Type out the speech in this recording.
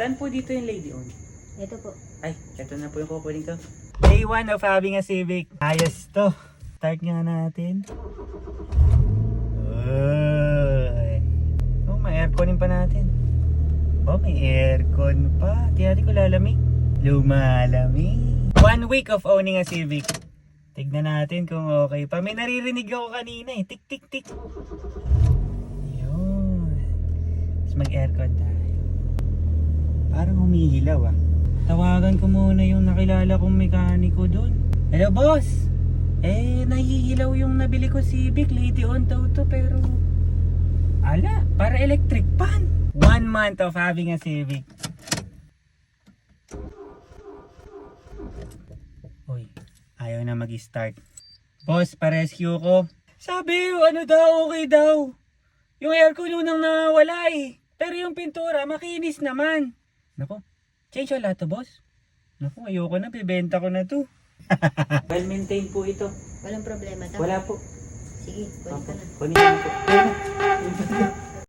Saan po dito yung lady on? Ito po. Ay, ito na po yung kukunin ko. Day 1 of having a Civic. Ayos to. Start nga natin. Uy. Oh, may airconin pa natin. Oh, may aircon pa. Tiyari ko lalamig. Lumalamig. 1 week of owning a Civic. Tignan natin kung okay pa. May naririnig ako kanina eh. Tik, tik, tik. Yun. Tapos mag-aircon tayo. Parang humihilaw ah. Tawagan ko muna yung nakilala kong mekaniko doon. Hello boss! Nahihilaw yung nabili ko Civic. Lady on daw to pero... Ala, para electric pan. 1 month of having a Civic. Uy, ayaw na mag-start. Boss, pa-rescue ko. Sabi, ano daw, okay daw. Yung aircon yun ang nawala eh. Pero yung pintura, makinis naman. Nako, change wala to boss. Naku, ayoko na, bibenta ko na to. Well maintained po ito. Walang problema. Wala po. Sige, kunin ka na. Kunin ko po.